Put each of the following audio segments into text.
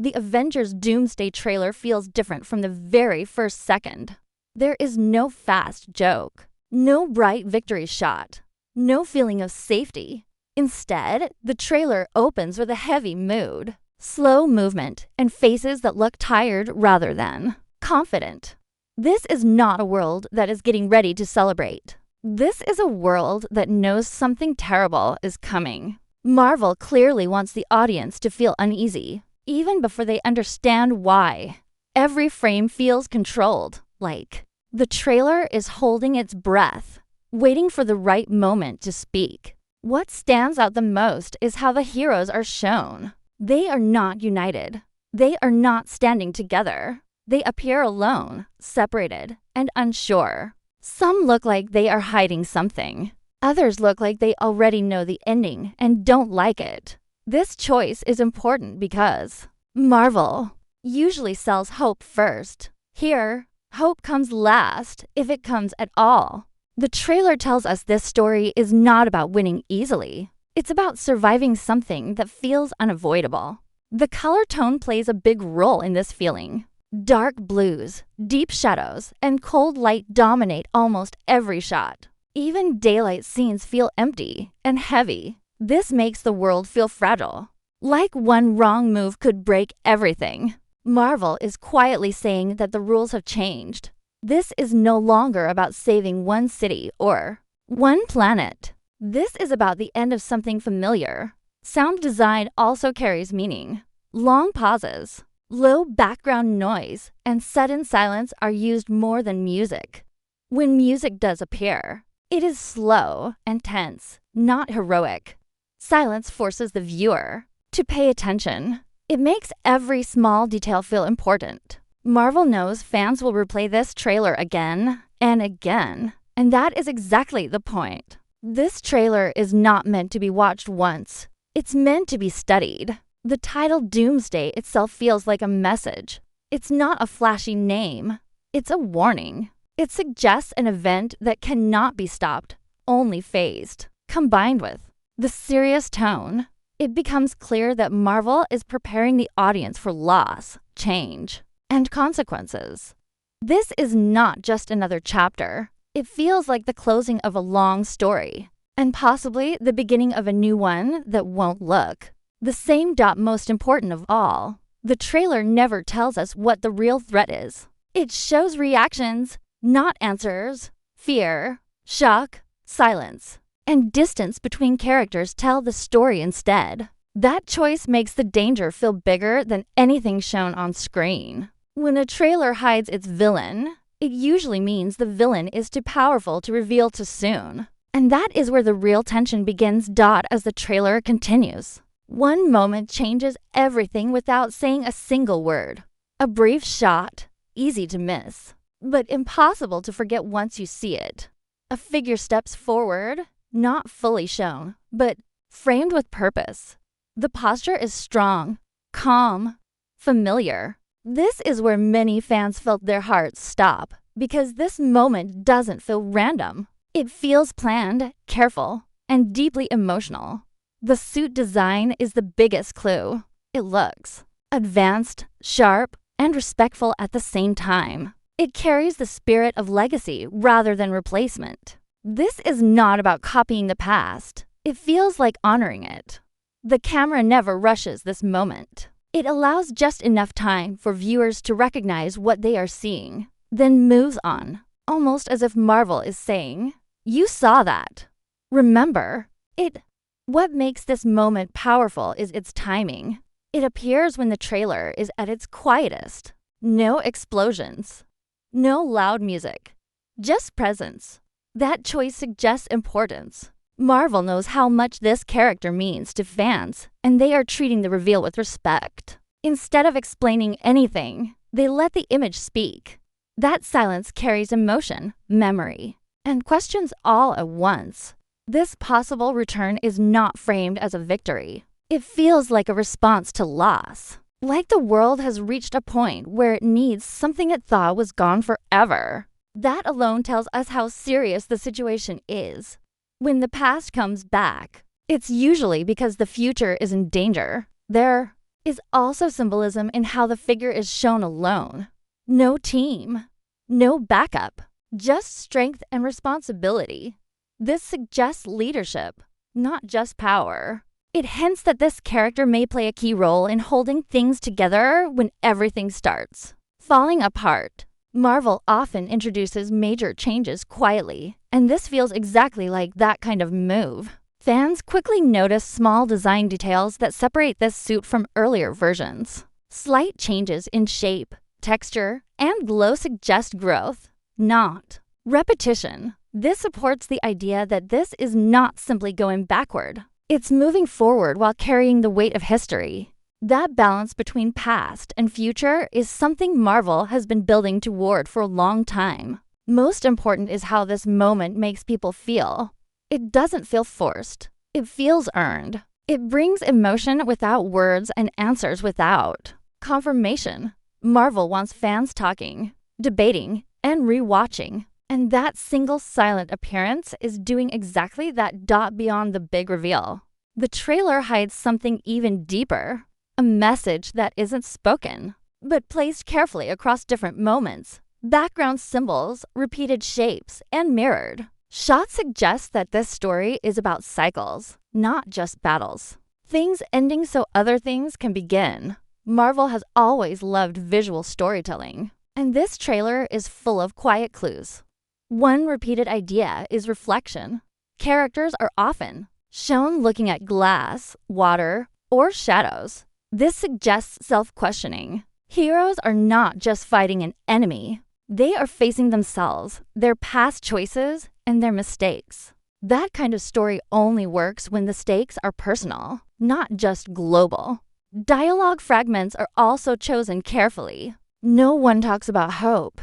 The Avengers Doomsday trailer feels different from the very first second. There is no fast joke, no bright victory shot, no feeling of safety. Instead, the trailer opens with a heavy mood, slow movement, and faces that look tired rather than confident. This is not a world that is getting ready to celebrate. This is a world that knows something terrible is coming. Marvel clearly wants the audience to feel uneasy, even before they understand why. Every frame feels controlled, like the trailer is holding its breath, waiting for the right moment to speak. What stands out the most is how the heroes are shown. They are not united. They are not standing together. They appear alone, separated, and unsure. Some look like they are hiding something. Others look like they already know the ending and don't like it. This choice is important because Marvel usually sells hope first. Here, hope comes last, if it comes at all. The trailer tells us this story is not about winning easily. It's about surviving something that feels unavoidable. The color tone plays a big role in this feeling. Dark blues, deep shadows, and cold light dominate almost every shot. Even daylight scenes feel empty and heavy. This makes the world feel fragile. Like one wrong move could break everything. Marvel is quietly saying that the rules have changed. This is no longer about saving one city or one planet. This is about the end of something familiar. Sound design also carries meaning. Long pauses, low background noise, and sudden silence are used more than music. When music does appear, it is slow and tense, not heroic. Silence forces the viewer to pay attention. It makes every small detail feel important. Marvel knows fans will replay this trailer again and again, and that is exactly the point. This trailer is not meant to be watched once. It's meant to be studied. The title Doomsday itself feels like a message. It's not a flashy name. It's a warning. It suggests an event that cannot be stopped, only phased. Combined with the serious tone, it becomes clear that Marvel is preparing the audience for loss, change, and consequences. This is not just another chapter. It feels like the closing of a long story, and possibly the beginning of a new one that won't look the same. Most important of all, the trailer never tells us what the real threat is. It shows reactions, not answers. Fear, shock, silence, and distance between characters tell the story instead. That choice makes the danger feel bigger than anything shown on screen. When a trailer hides its villain, it usually means the villain is too powerful to reveal too soon. And that is where the real tension begins. As the trailer continues, one moment changes everything without saying a single word. A brief shot, easy to miss, but impossible to forget once you see it. A figure steps forward, not fully shown, but framed with purpose. The posture is strong, calm, familiar. This is where many fans felt their hearts stop, because this moment doesn't feel random. It feels planned, careful, and deeply emotional. The suit design is the biggest clue. It looks advanced, sharp, and respectful at the same time. It carries the spirit of legacy rather than replacement. This is not about copying the past. It feels like honoring it. The camera never rushes this moment. It allows just enough time for viewers to recognize what they are seeing, then moves on, almost as if Marvel is saying, "You saw that. Remember it." What makes this moment powerful is its timing. It appears when the trailer is at its quietest. No explosions. No loud music. Just presence. That choice suggests importance. Marvel knows how much this character means to fans, and they are treating the reveal with respect. Instead of explaining anything, they let the image speak. That silence carries emotion, memory, and questions all at once. This possible return is not framed as a victory. It feels like a response to loss. Like the world has reached a point where it needs something it thought was gone forever. That alone tells us how serious the situation is. When the past comes back, it's usually because the future is in danger. There is also symbolism in how the figure is shown alone. No team, no backup, just strength and responsibility. This suggests leadership, not just power. It hints that this character may play a key role in holding things together when everything starts falling apart. Marvel often introduces major changes quietly, and this feels exactly like that kind of move. Fans quickly notice small design details that separate this suit from earlier versions. Slight changes in shape, texture, and glow suggest growth, not repetition. This supports the idea that this is not simply going backward. It's moving forward while carrying the weight of history. That balance between past and future is something Marvel has been building toward for a long time. Most important is how this moment makes people feel. It doesn't feel forced. It feels earned. It brings emotion without words and answers without confirmation. Marvel wants fans talking, debating, and rewatching. And that single silent appearance is doing exactly that dot beyond the big reveal. The trailer hides something even deeper. A message that isn't spoken, but placed carefully across different moments. Background symbols, repeated shapes, and mirrored. Shots suggest that this story is about cycles, not just battles. Things ending so other things can begin. Marvel has always loved visual storytelling, and this trailer is full of quiet clues. One repeated idea is reflection. Characters are often shown looking at glass, water, or shadows. This suggests self-questioning. Heroes are not just fighting an enemy. They are facing themselves, their past choices, and their mistakes. That kind of story only works when the stakes are personal, not just global. Dialogue fragments are also chosen carefully. No one talks about hope.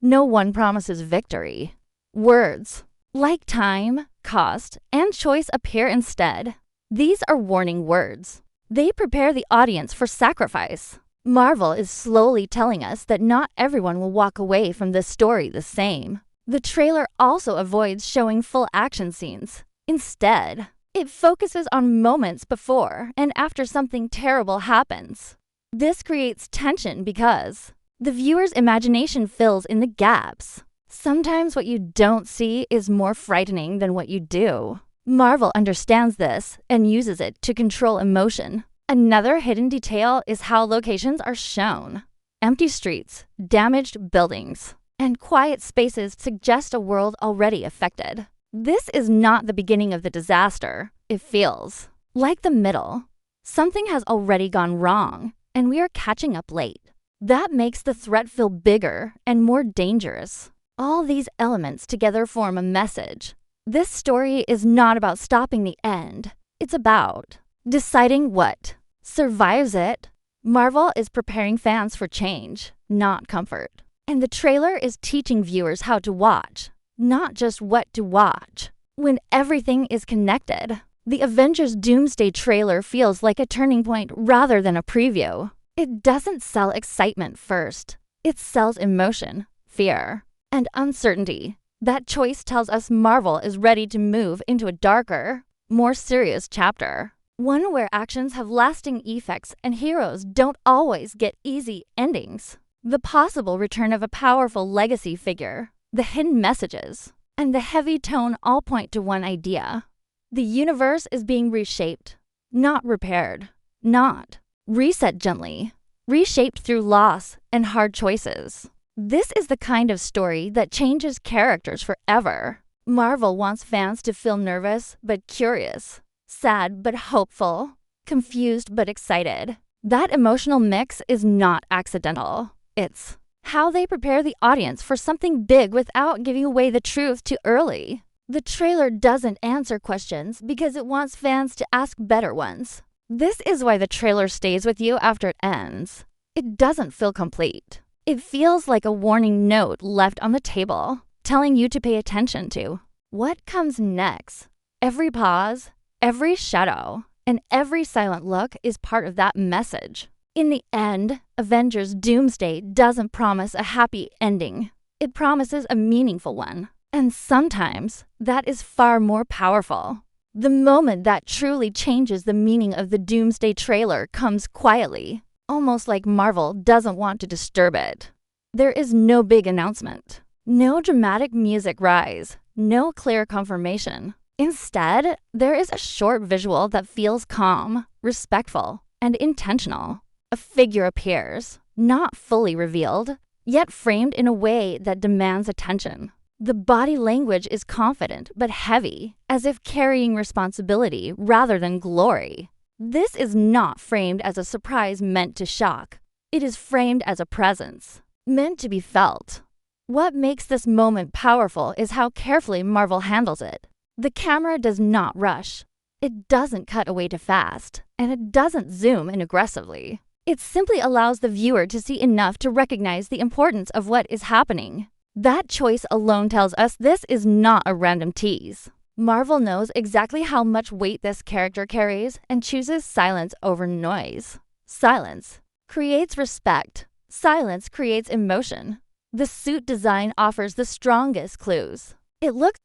No one promises victory. Words, like time, cost, and choice appear instead. These are warning words. They prepare the audience for sacrifice. Marvel is slowly telling us that not everyone will walk away from this story the same. The trailer also avoids showing full action scenes. Instead, it focuses on moments before and after something terrible happens. This creates tension because the viewer's imagination fills in the gaps. Sometimes what you don't see is more frightening than what you do. Marvel understands this and uses it to control emotion. Another hidden detail is how locations are shown. Empty streets, damaged buildings, and quiet spaces suggest a world already affected. This is not the beginning of the disaster. It feels like the middle. Something has already gone wrong, and we are catching up late. That makes the threat feel bigger and more dangerous. All these elements together form a message. This story is not about stopping the end. It's about deciding what survives it. Marvel is preparing fans for change, not comfort. And the trailer is teaching viewers how to watch, not just what to watch. When everything is connected, the Avengers Doomsday trailer feels like a turning point rather than a preview. It doesn't sell excitement first. It sells emotion, fear, and uncertainty. That choice tells us Marvel is ready to move into a darker, more serious chapter. One where actions have lasting effects and heroes don't always get easy endings. The possible return of a powerful legacy figure, the hidden messages, and the heavy tone all point to one idea. The universe is being reshaped, not repaired, not reset gently, reshaped through loss and hard choices. This is the kind of story that changes characters forever. Marvel wants fans to feel nervous but curious, sad but hopeful, confused but excited. That emotional mix is not accidental. It's how they prepare the audience for something big without giving away the truth too early. The trailer doesn't answer questions because it wants fans to ask better ones. This is why the trailer stays with you after it ends. It doesn't feel complete. It feels like a warning note left on the table, telling you to pay attention to what comes next. Every pause, every shadow, and every silent look is part of that message. In the end, Avengers Doomsday doesn't promise a happy ending. It promises a meaningful one. And sometimes that is far more powerful. The moment that truly changes the meaning of the Doomsday trailer comes quietly, almost like Marvel doesn't want to disturb it. There is no big announcement, no dramatic music rise, no clear confirmation. Instead, there is a short visual that feels calm, respectful, and intentional. A figure appears, not fully revealed, yet framed in a way that demands attention. The body language is confident but heavy, as if carrying responsibility rather than glory. This is not framed as a surprise meant to shock. It is framed as a presence, meant to be felt. What makes this moment powerful is how carefully Marvel handles it. The camera does not rush. It doesn't cut away too fast, and it doesn't zoom in aggressively. It simply allows the viewer to see enough to recognize the importance of what is happening. That choice alone tells us this is not a random tease. Marvel knows exactly how much weight this character carries and chooses silence over noise. Silence creates respect. Silence creates emotion. The suit design offers the strongest clues.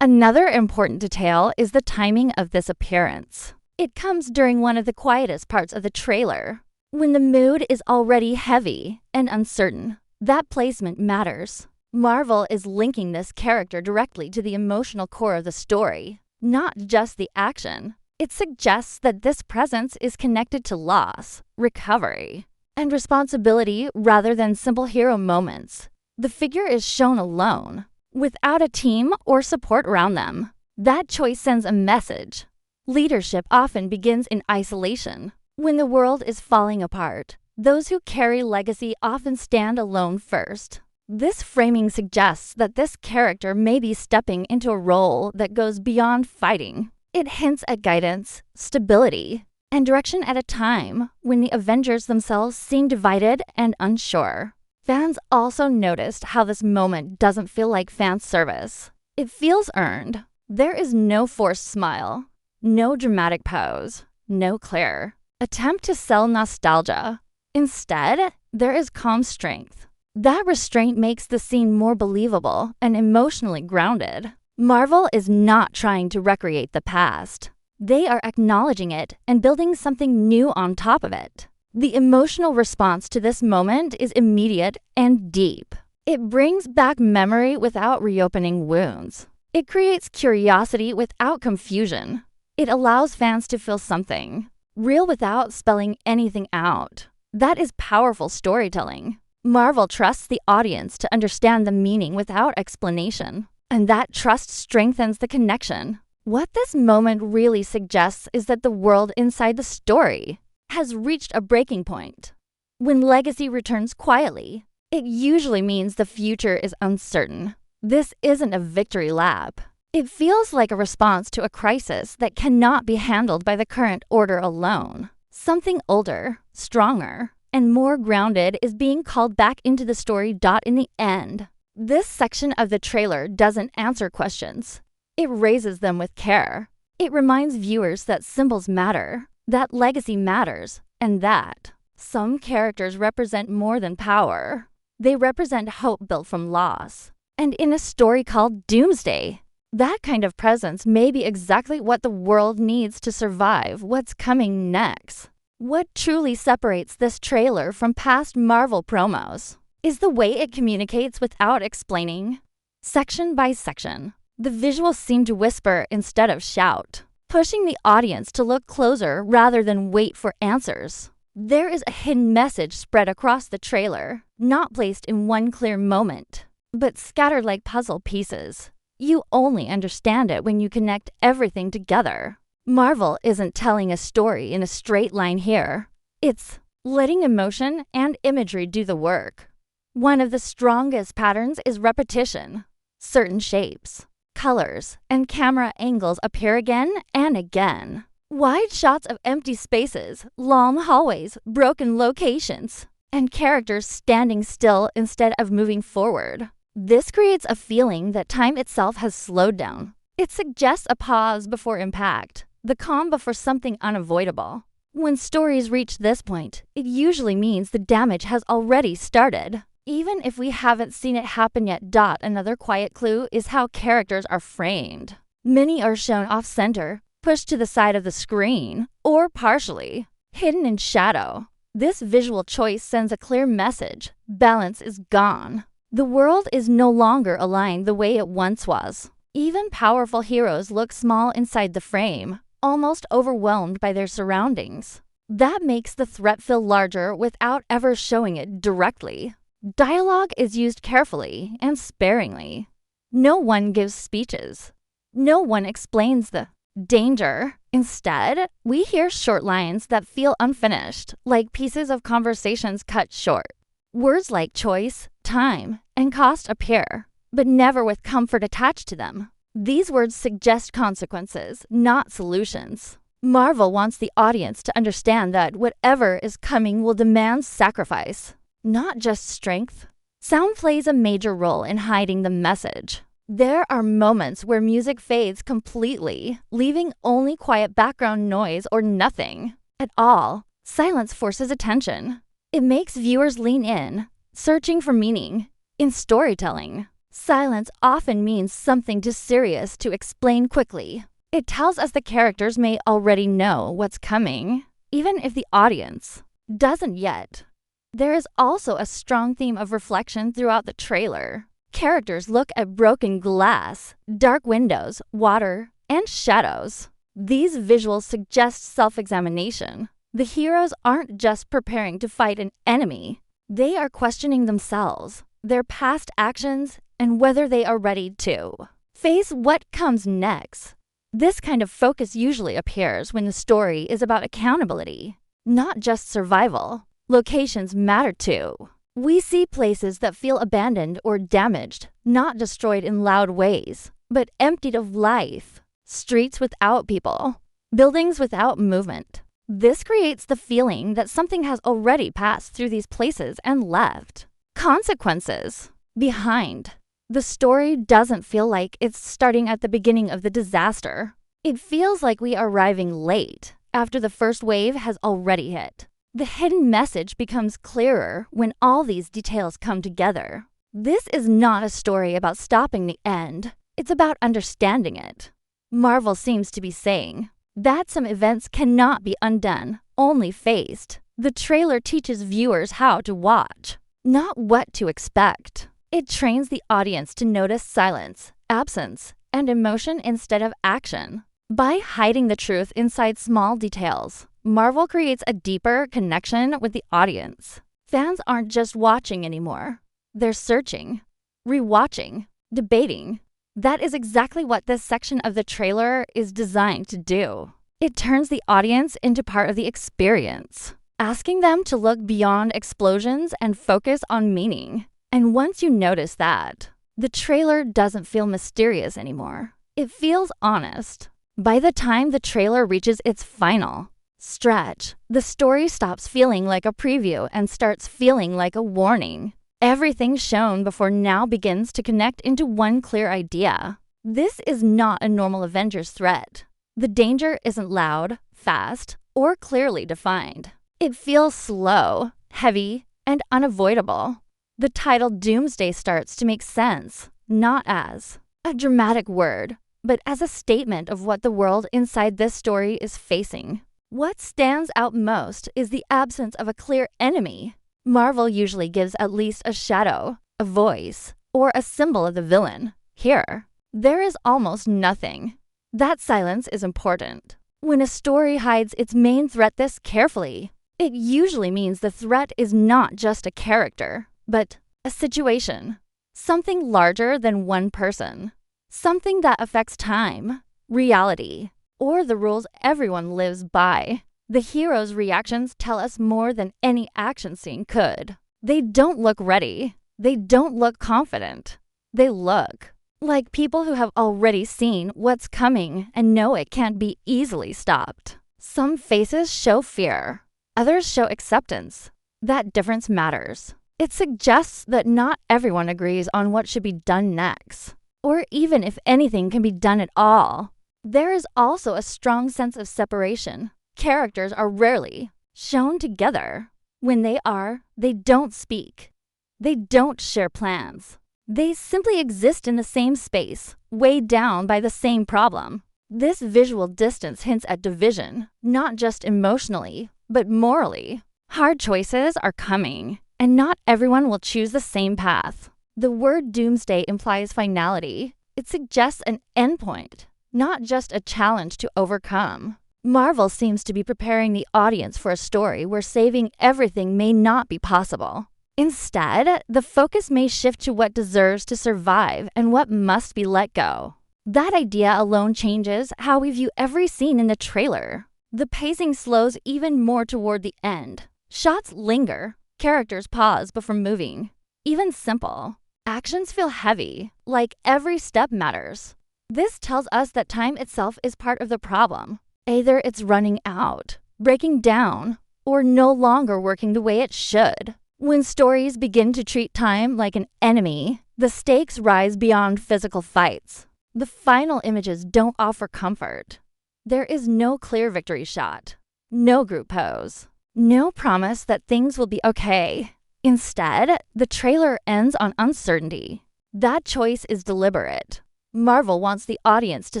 Another important detail is the timing of this appearance. It comes during one of the quietest parts of the trailer, when the mood is already heavy and uncertain. That placement matters. Marvel is linking this character directly to the emotional core of the story, not just the action. It suggests that this presence is connected to loss, recovery, and responsibility rather than simple hero moments. The figure is shown alone, without a team or support around them. That choice sends a message. Leadership often begins in isolation. When the world is falling apart, those who carry legacy often stand alone first. This framing suggests that this character may be stepping into a role that goes beyond fighting. It hints at guidance, stability, and direction at a time when the Avengers themselves seem divided and unsure. Fans also noticed how this moment doesn't feel like fan service. It feels earned. There is no forced smile, no dramatic pose, no clear attempt to sell nostalgia. Instead, there is calm strength. That restraint makes the scene more believable and emotionally grounded. Marvel is not trying to recreate the past. They are acknowledging it and building something new on top of it. The emotional response to this moment is immediate and deep. It brings back memory without reopening wounds. It creates curiosity without confusion. It allows fans to feel something, real without spelling anything out. That is powerful storytelling. Marvel trusts the audience to understand the meaning without explanation, and that trust strengthens the connection. What this moment really suggests is that the world inside the story has reached a breaking point. When legacy returns quietly, it usually means the future is uncertain. This isn't a victory lap. It feels like a response to a crisis that cannot be handled by the current order alone. Something older, stronger, and more grounded is being called back into the story. In the end, this section of the trailer doesn't answer questions. It raises them with care. It reminds viewers that symbols matter, that legacy matters, and that some characters represent more than power. They represent hope built from loss. And in a story called Doomsday, that kind of presence may be exactly what the world needs to survive what's coming next. What truly separates this trailer from past Marvel promos is the way it communicates without explaining. Section by section, the visuals seem to whisper instead of shout, pushing the audience to look closer rather than wait for answers. There is a hidden message spread across the trailer, not placed in one clear moment, but scattered like puzzle pieces. You only understand it when you connect everything together. Marvel isn't telling a story in a straight line here. It's letting emotion and imagery do the work. One of the strongest patterns is repetition. Certain shapes, colors, and camera angles appear again and again. Wide shots of empty spaces, long hallways, broken locations, and characters standing still instead of moving forward. This creates a feeling that time itself has slowed down. It suggests a pause before impact, the calm before something unavoidable. When stories reach this point, it usually means the damage has already started, even if we haven't seen it happen yet. Another quiet clue is how characters are framed. Many are shown off-center, pushed to the side of the screen, or partially hidden in shadow. This visual choice sends a clear message. Balance is gone. The world is no longer aligned the way it once was. Even powerful heroes look small inside the frame, almost overwhelmed by their surroundings. That makes the threat feel larger without ever showing it directly. Dialogue is used carefully and sparingly. No one gives speeches. No one explains the danger. Instead, we hear short lines that feel unfinished, like pieces of conversations cut short. Words like choice, time, and cost appear, but never with comfort attached to them. These words suggest consequences, not solutions. Marvel wants the audience to understand that whatever is coming will demand sacrifice, not just strength. Sound plays a major role in hiding the message. There are moments where music fades completely, leaving only quiet background noise or nothing at all. Silence forces attention. It makes viewers lean in, searching for meaning. In storytelling, silence often means something too serious to explain quickly. It tells us the characters may already know what's coming, even if the audience doesn't yet. There is also a strong theme of reflection throughout the trailer. Characters look at broken glass, dark windows, water, and shadows. These visuals suggest self-examination. The heroes aren't just preparing to fight an enemy. They are questioning themselves, their past actions, and whether they are ready to face what comes next. This kind of focus usually appears when the story is about accountability, not just survival. Locations matter too. We see places that feel abandoned or damaged, not destroyed in loud ways, but emptied of life. Streets without people, buildings without movement. This creates the feeling that something has already passed through these places and left consequences behind. The story doesn't feel like it's starting at the beginning of the disaster. It feels like we are arriving late, after the first wave has already hit. The hidden message becomes clearer when all these details come together. This is not a story about stopping the end. It's about understanding it. Marvel seems to be saying that some events cannot be undone, only faced. The trailer teaches viewers how to watch, not what to expect. It trains the audience to notice silence, absence, and emotion instead of action. By hiding the truth inside small details, Marvel creates a deeper connection with the audience. Fans aren't just watching anymore. They're searching, rewatching, debating. That is exactly what this section of the trailer is designed to do. It turns the audience into part of the experience, asking them to look beyond explosions and focus on meaning. And once you notice that, the trailer doesn't feel mysterious anymore. It feels honest. By the time the trailer reaches its final stretch, the story stops feeling like a preview and starts feeling like a warning. Everything shown before now begins to connect into one clear idea. This is not a normal Avengers threat. The danger isn't loud, fast, or clearly defined. It feels slow, heavy, and unavoidable. The title Doomsday starts to make sense, not as a dramatic word, but as a statement of what the world inside this story is facing. What stands out most is the absence of a clear enemy. Marvel usually gives at least a shadow, a voice, or a symbol of the villain. Here, there is almost nothing. That silence is important. When a story hides its main threat this carefully, it usually means the threat is not just a character, but a situation. Something larger than one person. Something that affects time, reality, or the rules everyone lives by. The hero's reactions tell us more than any action scene could. They don't look ready. They don't look confident. They look like people who have already seen what's coming and know it can't be easily stopped. Some faces show fear. Others show acceptance. That difference matters. It suggests that not everyone agrees on what should be done next, or even if anything can be done at all. There is also a strong sense of separation. Characters are rarely shown together. When they are, they don't speak. They don't share plans. They simply exist in the same space, weighed down by the same problem. This visual distance hints at division, not just emotionally, but morally. Hard choices are coming, and not everyone will choose the same path. The word doomsday implies finality. It suggests an endpoint, not just a challenge to overcome. Marvel seems to be preparing the audience for a story where saving everything may not be possible. Instead, the focus may shift to what deserves to survive and what must be let go. That idea alone changes how we view every scene in the trailer. The pacing slows even more toward the end. Shots linger, characters pause before moving. Even simple actions feel heavy, like every step matters. This tells us that time itself is part of the problem. Either it's running out, breaking down, or no longer working the way it should. When stories begin to treat time like an enemy, the stakes rise beyond physical fights. The final images don't offer comfort. There is no clear victory shot, no group pose, no promise that things will be okay. Instead, the trailer ends on uncertainty. That choice is deliberate. Marvel wants the audience to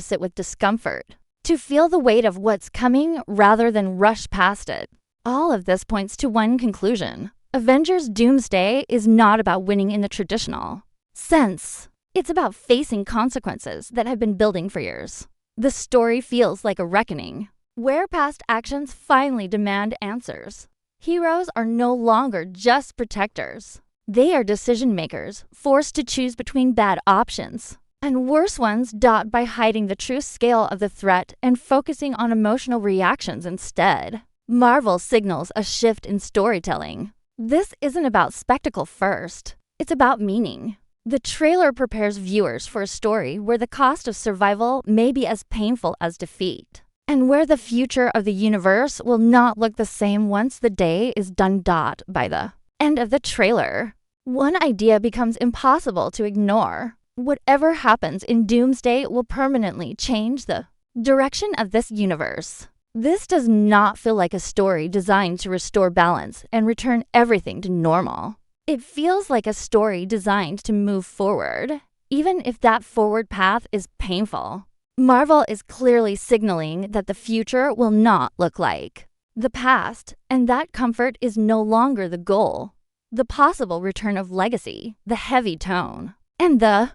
sit with discomfort, to feel the weight of what's coming rather than rush past it. All of this points to one conclusion. Avengers Doomsday is not about winning in the traditional sense. It's about facing consequences that have been building for years. The story feels like a reckoning, where past actions finally demand answers. Heroes are no longer just protectors. They are decision makers, forced to choose between bad options, and worse ones dot by hiding the true scale of the threat and focusing on emotional reactions instead. Marvel signals a shift in storytelling. This isn't about spectacle first. It's about meaning. The trailer prepares viewers for a story where the cost of survival may be as painful as defeat, and where the future of the universe will not look the same once the day is done by the end of the trailer. One idea becomes impossible to ignore. Whatever happens in Doomsday will permanently change the direction of this universe. This does not feel like a story designed to restore balance and return everything to normal. It feels like a story designed to move forward, even if that forward path is painful. Marvel is clearly signaling that the future will not look like the past, and that comfort is no longer the goal. The possible return of legacy, the heavy tone, and the